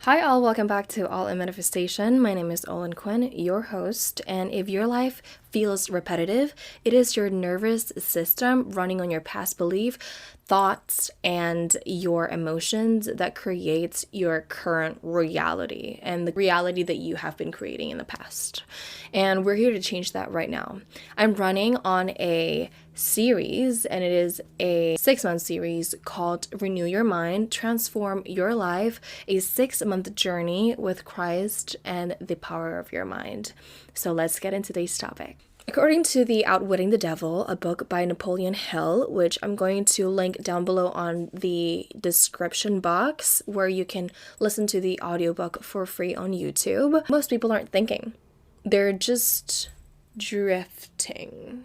Hi all, welcome back to All in Manifestation. My name is OLIN Quinn, your host, and if your life feels repetitive, it is your nervous system running on your past belief, thoughts, and your emotions that creates your current reality and the reality that you have been creating in the past. And we're here to change that right now. I'm running on a series, and it is a 6-month series called Renew Your Mind, Transform Your Life, a 6-month journey with Christ and the power of your mind. So let's get into today's topic. According to the Outwitting the Devil, a book by Napoleon Hill, which I'm going to link down below on the description box, where you can listen to the audiobook for free on YouTube, most people aren't thinking. They're just drifting.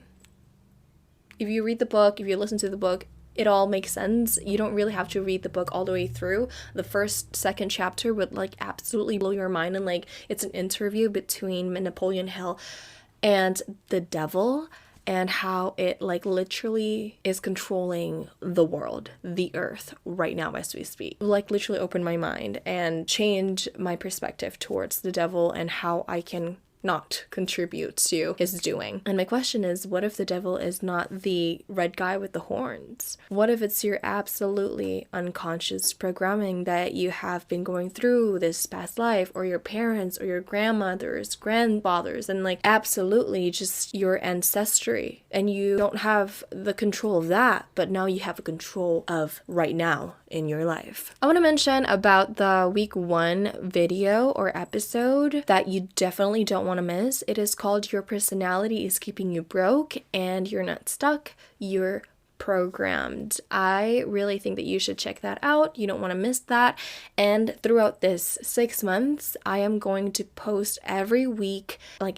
If you read the book, if you listen to the book, it all makes sense. You don't really have to read the book all the way through. The second chapter would absolutely blow your mind, and it's an interview between Napoleon Hill and the devil, and how it literally is controlling the world, the earth right now as we speak. Literally opened my mind and changed my perspective towards the devil and how I can not contribute to his doing. And my question is, what if the devil is not the red guy with the horns? What if it's your absolutely unconscious programming that you have been going through this past life, or your parents or your grandmothers, grandfathers, and absolutely just your ancestry, and you don't have the control of that, but now you have a control of right now in your life. I want to mention about the week 1 video or episode that you definitely don't want to miss. It is called Your Personality is Keeping You Broke and You're Not Stuck, You're Programmed. I really think that you should check that out. You don't want to miss that. And throughout this 6 months, I am going to post every week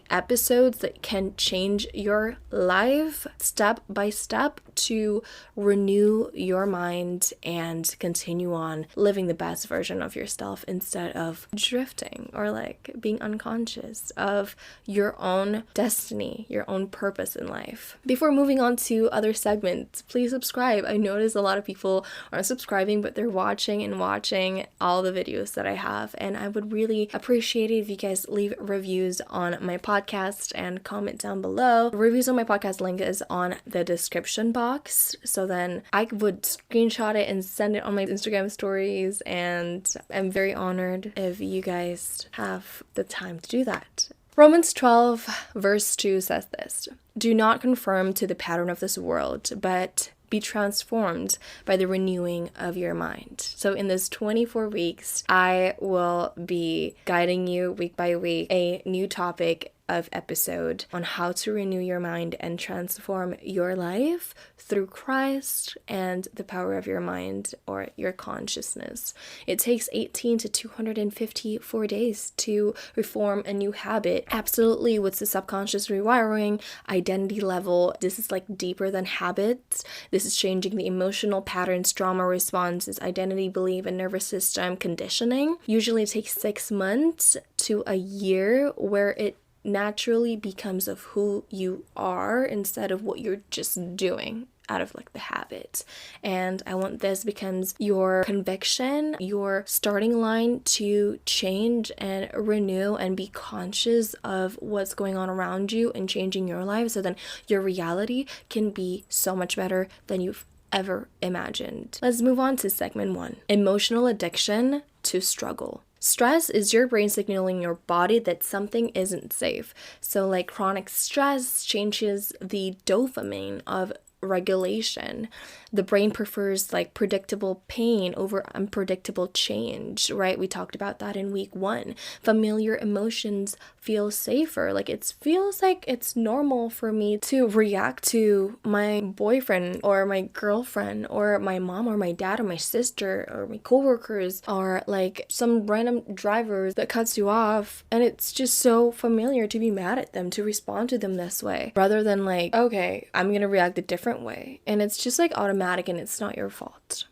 episodes that can change your life step by step to renew your mind and continue on living the best version of yourself instead of drifting or being unconscious of your own destiny, your own purpose in life. Before moving on to other segments, please subscribe. I notice a lot of people aren't subscribing, but they're watching all the videos that I have, and I would really appreciate it if you guys leave reviews on my podcast and comment down below. The reviews on my podcast link is on the description box, so then I would screenshot it and send it on my Instagram stories, and I'm very honored if you guys have the time to do that. Romans 12 verse 2 says this: "Do not conform to the pattern of this world, but be transformed by the renewing of your mind." So in this 24 weeks, I will be guiding you week by week a new topic of episode on how to renew your mind and transform your life through Christ and the power of your mind or your consciousness. It takes 18 to 254 days to reform a new habit. Absolutely, with the subconscious rewiring, identity level, this is deeper than habits. This is changing the emotional patterns, trauma responses, identity, belief, and nervous system conditioning. Usually it takes 6 months to a year, where it naturally becomes of who you are instead of what you're just doing out of the habit. And I want this becomes your conviction, your starting line to change and renew and be conscious of what's going on around you and changing your life, so then your reality can be so much better than you've ever imagined. Let's move on to segment 1, emotional addiction to struggle. Stress is your brain signaling your body that something isn't safe. So chronic stress changes the dopamine of regulation. The brain prefers predictable pain over unpredictable change, right? We talked about that in week 1. Familiar emotions feel safer. It feels like it's normal for me to react to my boyfriend or my girlfriend or my mom or my dad or my sister or my coworkers, or some random drivers that cuts you off, and it's just so familiar to be mad at them, to respond to them this way, rather than okay, I'm gonna react a different way, and it's just automatic and it's not your fault.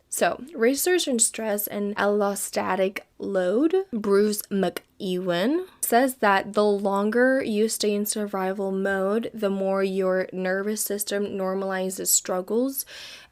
So, research on stress and allostatic load, Bruce McEwen, says that the longer you stay in survival mode, the more your nervous system normalizes struggles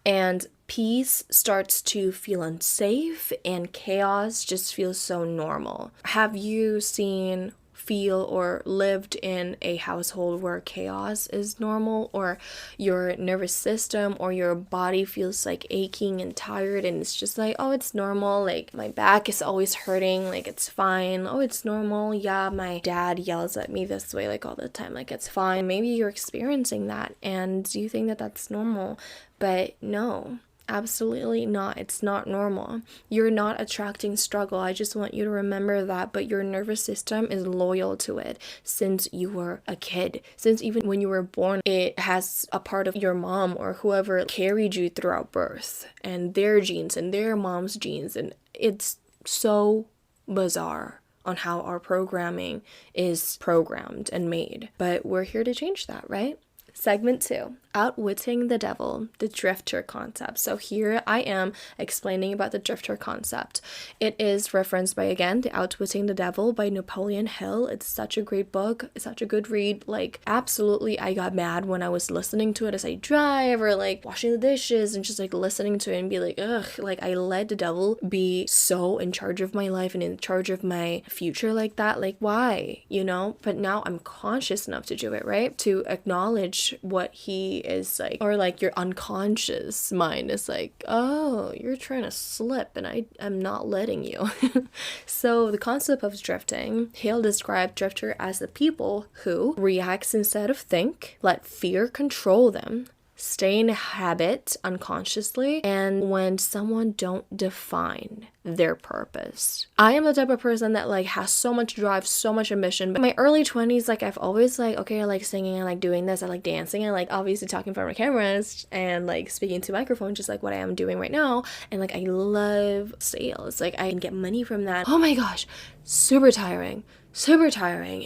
and peace starts to feel unsafe and chaos just feels so normal. Have you seen, feel, or lived in a household where chaos is normal, or your nervous system or your body feels like aching and tired and it's just like, oh, it's normal, like my back is always hurting, like it's fine, oh, it's normal, yeah, my dad yells at me this way like all the time, like it's fine. Maybe you're experiencing that and you think that that's normal, but no. Absolutely not. It's not normal. You're not attracting struggle. I just want you to remember that, but your nervous system is loyal to it since you were a kid. Since even when you were born, it has a part of your mom or whoever carried you throughout birth and their genes and their mom's genes. And it's so bizarre on how our programming is programmed and made. But we're here to change that, right? Segment 2, outwitting the devil, the drifter concept. So here I am explaining about the drifter concept. It is referenced by, again, The Outwitting the Devil by Napoleon Hill. It's such a great book. It's such a good read. Like, absolutely, I got mad when I was listening to it as I drive or like washing the dishes and just like listening to it and be like, ugh, like I let the devil be so in charge of my life and in charge of my future like that. Like, why? You know? But now I'm conscious enough to do it, right? To acknowledge what he is like, or like your unconscious mind is like, oh, you're trying to slip and I'm not letting you. So the concept of drifting, Hale described drifter as the people who reacts instead of think, let fear control them, stay in a habit unconsciously, and when someone don't define their purpose. I am the type of person that like has so much drive, so much ambition. But in my early 20s, like I've always like, okay, I like singing, I like doing this, I like dancing, I like obviously talking in front of cameras and like speaking to microphones, just like what I am doing right now. And like I love sales, like I can get money from that. Oh my gosh, super tiring.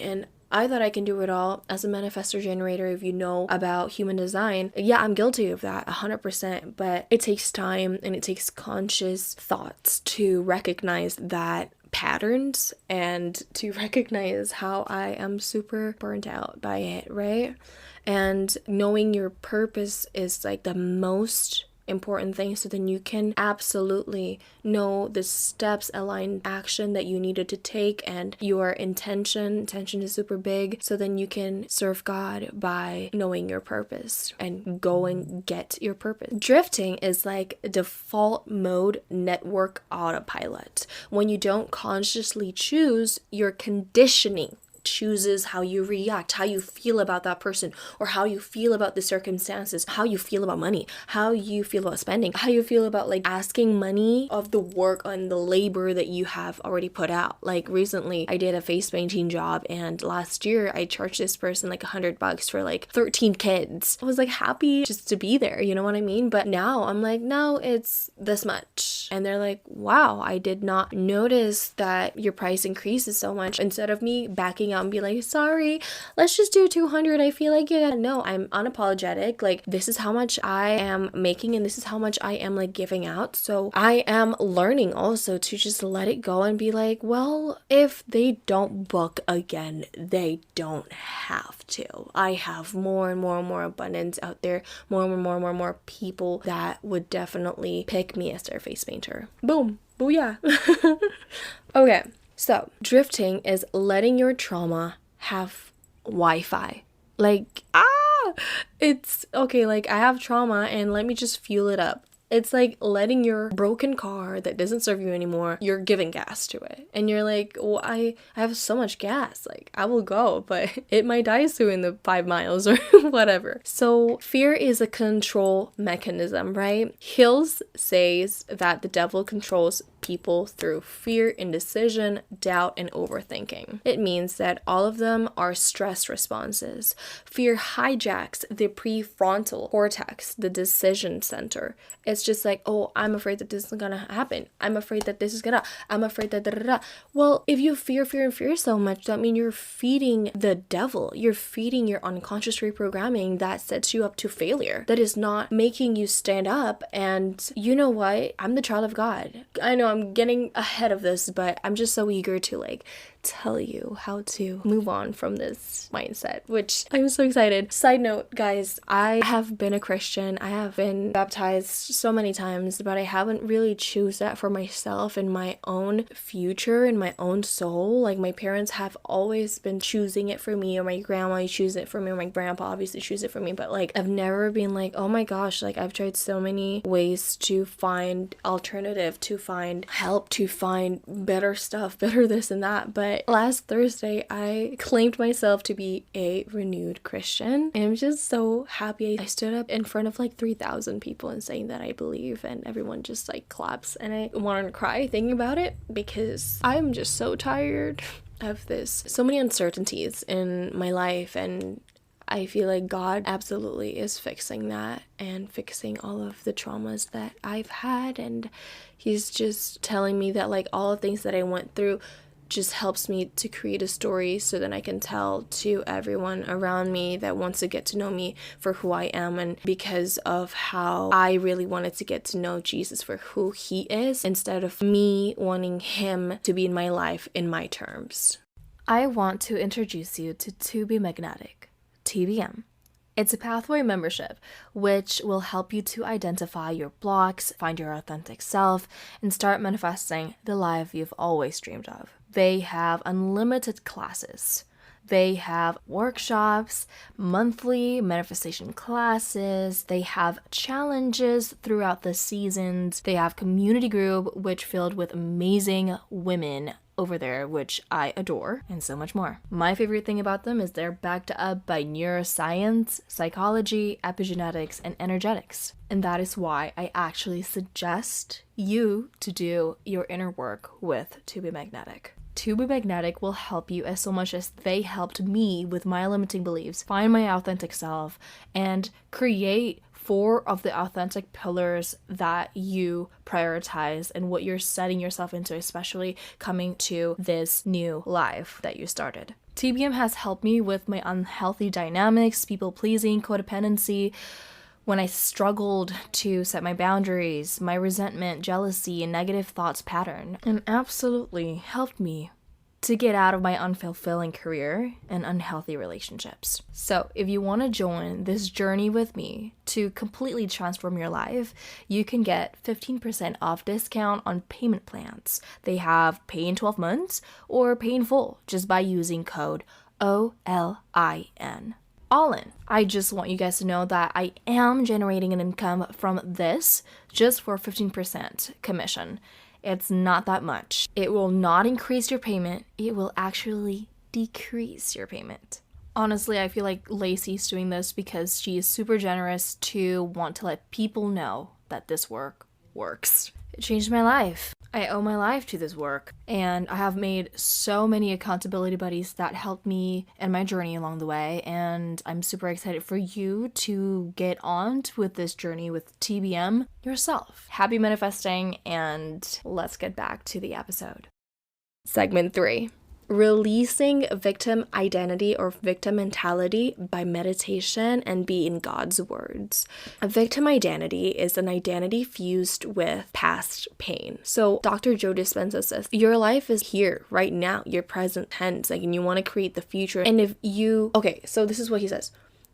And I thought I can do it all as a manifestor generator. If you know about human design, yeah, I'm guilty of that 100%, but it takes time and it takes conscious thoughts to recognize that patterns and to recognize how I am super burnt out by it, right? And knowing your purpose is like the most important thing, so then you can absolutely know the steps, aligned action that you needed to take, and your intention is super big, so then you can serve God by knowing your purpose and go and get your purpose. Drifting is like default mode network autopilot. When you don't consciously choose, your conditioning chooses how you react, how you feel about that person, or how you feel about the circumstances, how you feel about money, how you feel about spending, how you feel about like asking money of the work and the labor that you have already put out. Like recently I did a face painting job, and last year I charged this person like $100 for like 13 kids. I was like happy just to be there, you know what I mean? But now I'm like, no, it's this much. And they're like, wow, I did not notice that your price increases so much. Instead of me backing out and be like, sorry, let's just do 200. I feel like, yeah, no, I'm unapologetic. Like, this is how much I am making and this is how much I am like giving out. So I am learning also to just let it go and be like, well, if they don't book again, they don't have to. I have more and more abundance out there, more people that would definitely pick me as their face painter. Boom. Booyah. Okay. So, drifting is letting your trauma have Wi-Fi. Like, it's okay, like I have trauma and let me just fuel it up. It's like letting your broken car that doesn't serve you anymore, you're giving gas to it. And you're like, well, I have so much gas, like I will go, but it might die soon in the 5 miles or whatever. So fear is a control mechanism, right? Hills says that the devil controls people through fear, indecision, doubt, and overthinking. It means that all of them are stress responses. Fear hijacks the prefrontal cortex, the decision center. It's just like, oh, I'm afraid that this is gonna happen. I'm afraid that this is gonna, I'm afraid that da-da-da. Well, if you fear so much, that means you're feeding the devil. You're feeding your unconscious reprogramming that sets you up to failure. That is not making you stand up. And you know what? I'm the child of God. I know I'm getting ahead of this, but I'm just so eager to like tell you how to move on from this mindset, which I'm so excited. Side note, guys, I have been a Christian. I have been baptized so many times, but I haven't really choose that for myself in my own future, in my own soul. Like my parents have always been choosing it for me, or my grandma choose it for me, or my grandpa obviously choose it for me, but like I've never been like, oh my gosh, like I've tried so many ways to find alternative, to find help, to find better stuff, better this and that. But last Thursday, I claimed myself to be a renewed Christian. And I'm just so happy. I stood up in front of like 3,000 people and saying that I believe, and everyone just like claps. And I wanted to cry thinking about it because I'm just so tired of this. So many uncertainties in my life, and I feel like God absolutely is fixing that and fixing all of the traumas that I've had. And he's just telling me that like all the things that I went through just helps me to create a story so that I can tell to everyone around me that wants to get to know me for who I am, and because of how I really wanted to get to know Jesus for who he is instead of me wanting him to be in my life in my terms. I want to introduce you to Be Magnetic, TBM. It's a pathway membership which will help you to identify your blocks, find your authentic self, and start manifesting the life you've always dreamed of. They have unlimited classes. They have workshops, monthly manifestation classes. They have challenges throughout the seasons. They have community group which filled with amazing women over there, which I adore, and so much more. My favorite thing about them is they're backed up by neuroscience, psychology, epigenetics, and energetics. And that is why I actually suggest you to do your inner work with To Be Magnetic. To Be Magnetic will help you as so much as they helped me with my limiting beliefs, find my authentic self, and create 4 of the authentic pillars that you prioritize and what you're setting yourself into, especially coming to this new life that you started. TBM has helped me with my unhealthy dynamics, people-pleasing, codependency, when I struggled to set my boundaries, my resentment, jealousy, and negative thoughts pattern, and absolutely helped me to get out of my unfulfilling career and unhealthy relationships. So if you want to join this journey with me to completely transform your life, you can get 15% off discount on payment plans. They have pay in 12 months or pay in full just by using code OLIN. OLIN. I just want you guys to know that I am generating an income from this just for 15% commission. It's not that much. It will not increase your payment. It will actually decrease your payment. Honestly, I feel like Lacey's doing this because she is super generous to want to let people know that this work works. It changed my life. I owe my life to this work, and I have made so many accountability buddies that helped me in my journey along the way, and I'm super excited for you to get on with this journey with TBM yourself. Happy manifesting, and let's get back to the episode. Segment 3. Releasing victim identity or victim mentality by meditation and be in God's words. A victim identity is an identity fused with past pain. So Dr. Joe Dispenza says, your life is here right now, your present tense, like, and you want to create the future. And if you, so this is what he says.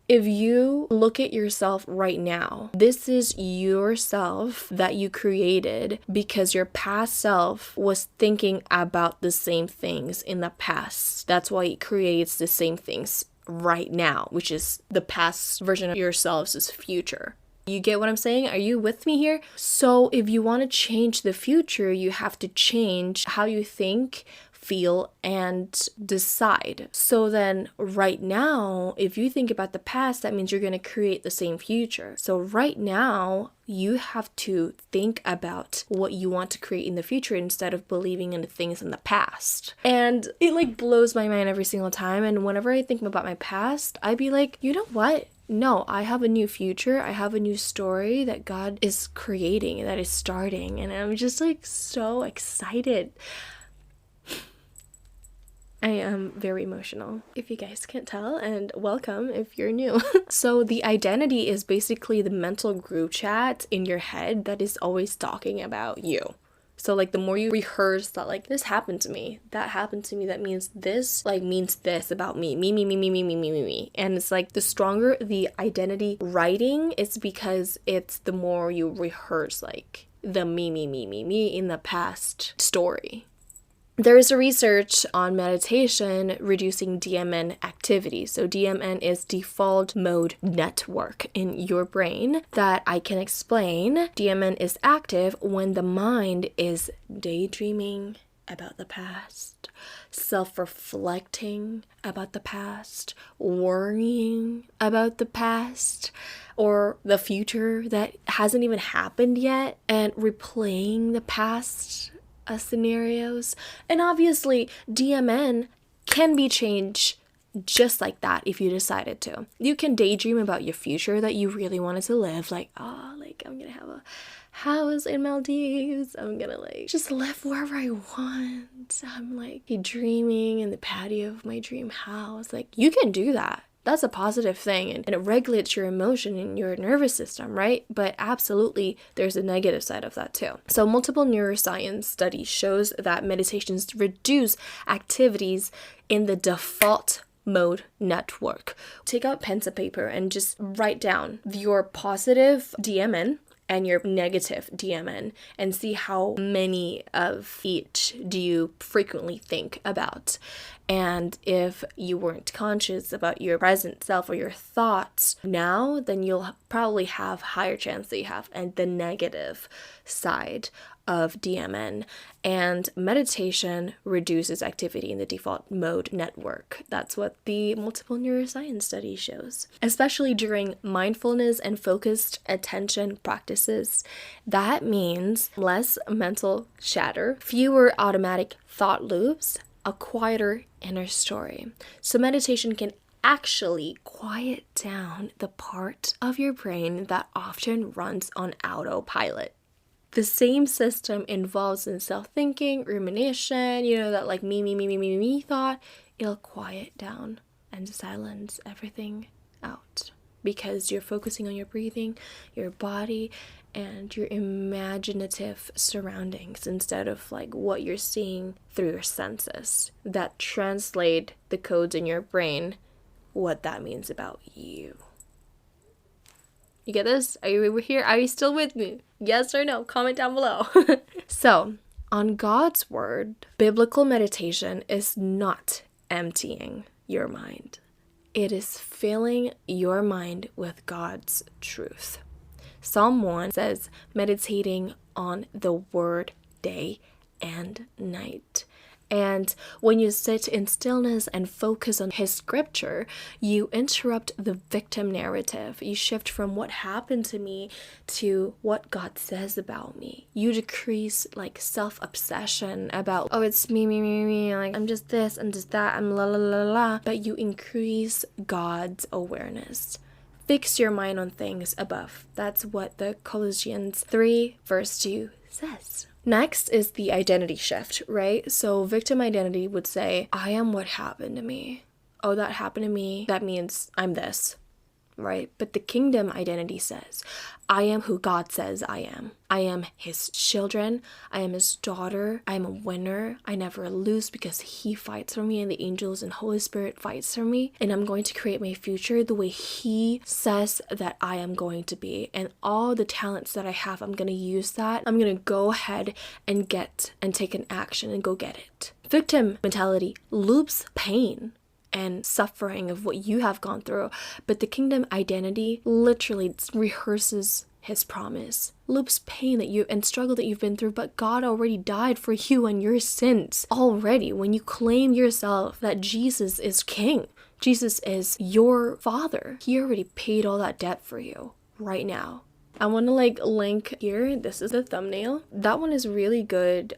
If you look at yourself right now, this is yourself that you created because your past self was thinking about the same things in the past. That's why it creates the same things right now, which is the past version of yourself's future. You get what I'm saying? Are you with me here? So if you want to change the future, you have to change how you think, feel, and decide. So then right now, if you think about the past, that means you're going to create the same future. So right now, you have to think about what you want to create in the future instead of believing in the things in the past. And it like blows my mind every single time. And whenever I think about my past, I'd be like, you know what? No, I have a new future. I have a new story that God is creating, that is starting. And I'm just like so excited. I am very emotional, if you guys can't tell, and welcome if you're new. So the identity is basically the mental group chat in your head that is always talking about you. So like the more you rehearse that like this happened to me, that happened to me, that means this about me. Me. And it's like the stronger the identity writing, it's because it's the more you rehearse like the me in the past story. There is a research on meditation reducing DMN activity. So DMN is default mode network in your brain that I can explain. DMN is active when the mind is daydreaming about the past, self-reflecting about the past, worrying about the past, or the future that hasn't even happened yet, and replaying the past scenarios. And obviously DMN can be changed just like that if you decided to. You can daydream about your future that you really wanted to live, like I'm gonna have a house in Maldives, I'm gonna like just live wherever I want, I'm like dreaming in the patio of my dream house. Like you can do that. That's a positive thing, and it regulates your emotion and your nervous system, right? But absolutely, there's a negative side of that too. So multiple neuroscience studies shows that meditations reduce activities in the default mode network. Take out pen and paper and just write down your positive DMN and your negative DMN and see how many of each do you frequently think about. And if you weren't conscious about your present self or your thoughts now, then you'll probably have higher chance that you have and the negative side of DMN. And meditation reduces activity in the default mode network. That's what the multiple neuroscience study shows. Especially during mindfulness and focused attention practices. That means less mental chatter, fewer automatic thought loops, a quieter inner story. So meditation can actually quiet down the part of your brain that often runs on autopilot. The same system involves in self-thinking, rumination, that like me thought. It'll quiet down and silence everything out because you're focusing on your breathing, your body, and your imaginative surroundings instead of like what you're seeing through your senses that translate the codes in your brain, what that means about you. You get this? Are you here? Are you still with me? Yes or no? Comment down below. So, on God's word, biblical meditation is not emptying your mind. It is filling your mind with God's truth. Psalm 1 says, meditating on the word day and night. And when you sit in stillness and focus on his scripture, you interrupt the victim narrative. You shift from what happened to me to what God says about me. You decrease like self-obsession about, oh, it's me, like I'm just this, I'm just that, I'm la. But you increase God's awareness. Fix your mind on things above. That's what the Colossians 3 verse 2 says. Next is the identity shift, right? So victim identity would say, I am what happened to me. Oh, that happened to me. That means I'm this, right? But the kingdom identity says, I am who God says I am. I am his children. I am his daughter. I am a winner. I never lose because he fights for me and the angels and Holy Spirit fights for me. And I'm going to create my future the way he says that I am going to be. And all the talents that I have, I'm going to use that. I'm going to go ahead and get and take an action and go get it. Victim mentality loops pain and suffering of what you have gone through, but the kingdom identity literally rehearses his promise, loops pain that you and struggle that you've been through, but God already died for you and your sins already. When you claim yourself that Jesus is king, Jesus is your father, he already paid all that debt for you right now. I want to link here. This is the thumbnail. That one is really good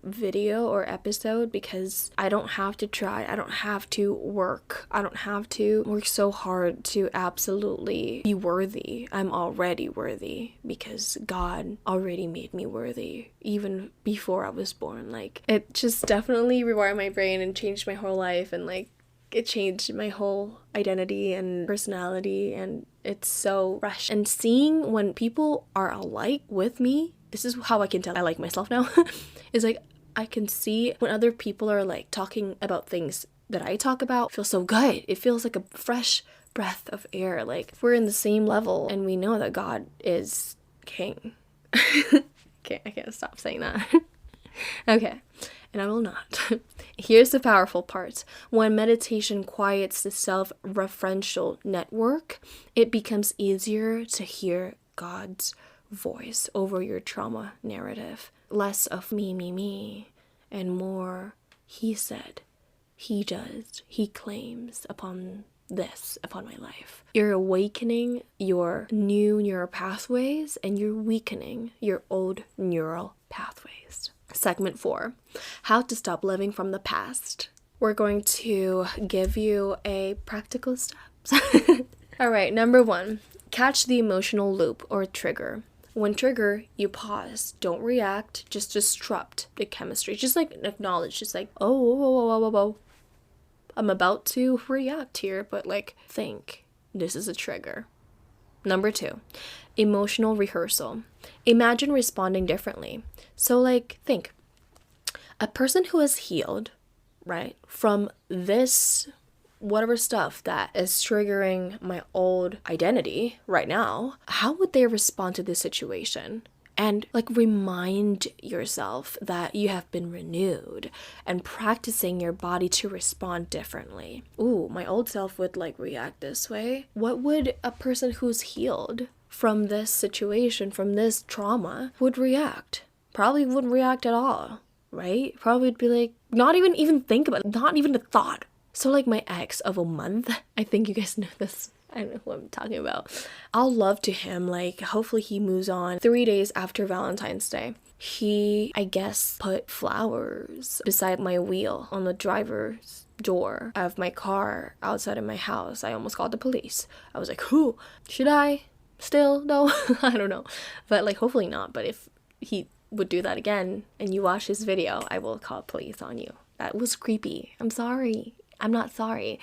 video or episode because I don't have to try. I don't have to work. I don't have to work so hard to absolutely be worthy. I'm already worthy because God already made me worthy even before I was born. Like, it just definitely rewired my brain and changed my whole life, and it changed my whole identity and personality, and it's so fresh. And seeing when people are alike with me this is how I can tell I like myself now, is like I can see when other people are like talking about things that I talk about. It feels so good. It feels like a fresh breath of air. Like we're in the same level and we know that God is king. Okay, I can't stop saying that. Okay, and I will not. Here's the powerful part. When meditation quiets the self-referential network, it becomes easier to hear God's voice over your trauma narrative. Less of me, and more he said, he does, he claims upon my life. You're awakening your new neural pathways and you're weakening your old neural pathways. Segment 4, how to stop living from the past. We're going to give you a practical steps. All right, number 1, catch the emotional loop or trigger. When trigger, you pause. Don't react. Just disrupt the chemistry. Just like acknowledge. Just like, oh. I'm about to react here, but like think. This is a trigger. Number 2, emotional rehearsal. Imagine responding differently. So like think. A person who is healed, right, from this whatever stuff that is triggering my old identity right now, how would they respond to this situation? And like remind yourself that you have been renewed and practicing your body to respond differently. Ooh, my old self would like react this way. What would a person who's healed from this situation, from this trauma, would react? Probably wouldn't react at all, right? Probably would be like, not even think about it, not even a thought. So like my ex of a month, I think you guys know this. I don't know who I'm talking about. I'll love to him, like hopefully he moves on 3 days after Valentine's Day. He, I guess, put flowers beside my wheel on the driver's door of my car outside of my house. I almost called the police. I was like, who? Should I? Still? No? I don't know. But like hopefully not. But if he would do that again and you watch this video, I will call police on you. That was creepy. I'm sorry. I'm not sorry.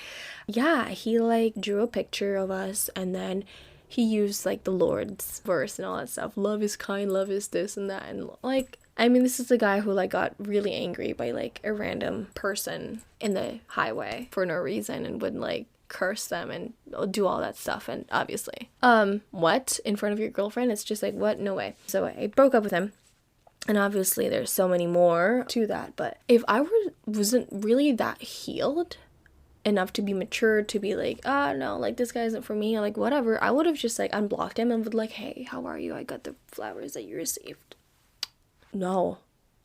Yeah, he like drew a picture of us and then he used like the Lord's verse and all that stuff. Love is kind, love is this and that. And like, I mean, this is the guy who like got really angry by like a random person in the highway for no reason and would like curse them and do all that stuff. And obviously, what? In front of your girlfriend? It's just like, what? No way. So I broke up with him. And obviously there's so many more to that. But if I wasn't really that healed enough to be mature to be like, no, like this guy isn't for me, or like whatever, I would have just like unblocked him and would like, hey, how are you? I got the flowers that you received. No.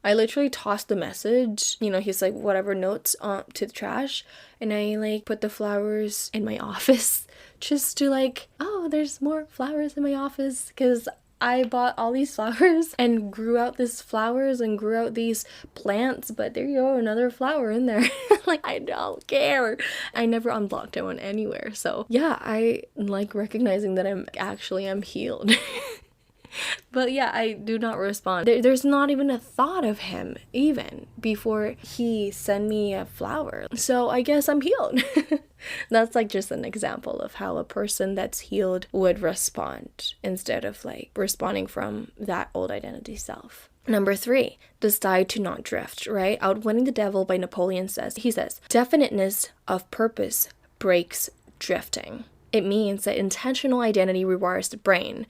I literally tossed the message, you know, he's like whatever notes to the trash, and I like put the flowers in my office just to like, oh, there's more flowers in my office because I bought all these flowers and grew out these flowers and grew out these plants, but there you go, another flower in there. Like, I don't care. I never unblocked him on anywhere. So yeah, I like recognizing that I'm healed. But yeah, I do not respond. There's not even a thought of him even before he sent me a flower. So I guess I'm healed. That's like just an example of how a person that's healed would respond instead of like responding from that old identity self. Number 3, decide to not drift, right? Outwitting the Devil by Napoleon says, definiteness of purpose breaks drifting. It means that intentional identity rewires the brain.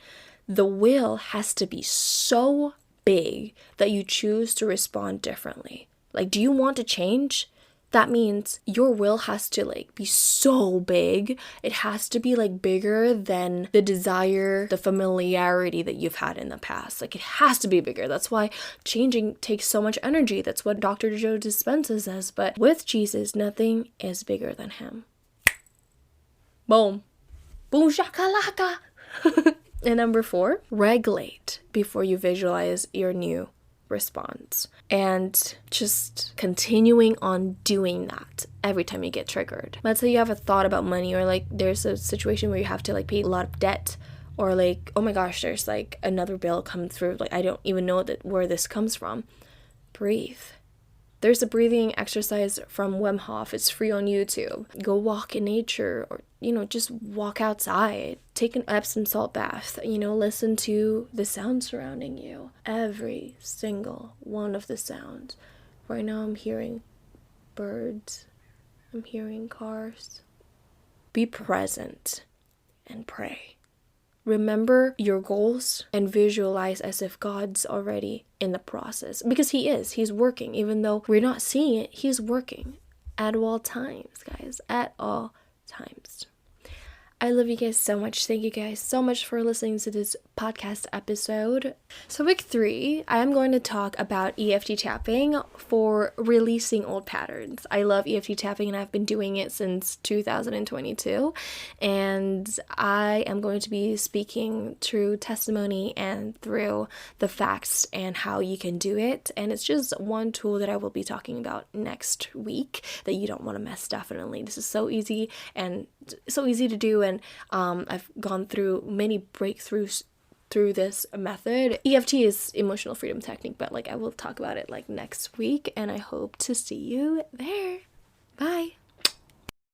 The will has to be so big that you choose to respond differently. Like, do you want to change? That means your will has to like be so big. It has to be like bigger than the desire, the familiarity that you've had in the past. Like, it has to be bigger. That's why changing takes so much energy. That's what Dr. Joe Dispenza says. But with Jesus, nothing is bigger than him. Boom. Boom shakalaka. And number 4, regulate before you visualize your new response. And just continuing on doing that every time you get triggered. Let's say you have a thought about money, or like there's a situation where you have to like pay a lot of debt, or like, oh my gosh, there's like another bill come through. Like, I don't even know where this comes from. Breathe. There's a breathing exercise from Wim Hof. It's free on YouTube. Go walk in nature, or, just walk outside. Take an Epsom salt bath. Listen to the sounds surrounding you. Every single one of the sounds. Right now I'm hearing birds. I'm hearing cars. Be present and pray. Remember your goals and visualize as if God's already in the process. Because He is. He's working. Even though we're not seeing it, He's working. At all times, guys. At all times. I love you guys so much. Thank you guys so much for listening to this podcast episode. So week 3, I am going to talk about EFT tapping for releasing old patterns. I love EFT tapping and I've been doing it since 2022. And I am going to be speaking through testimony and through the facts and how you can do it. And it's just one tool that I will be talking about next week that you don't want to miss, definitely. This is so easy and so easy to do. And I've gone through many breakthroughs through this method. EFT is emotional freedom technique, but I will talk about it next week, and I hope to see you there. Bye.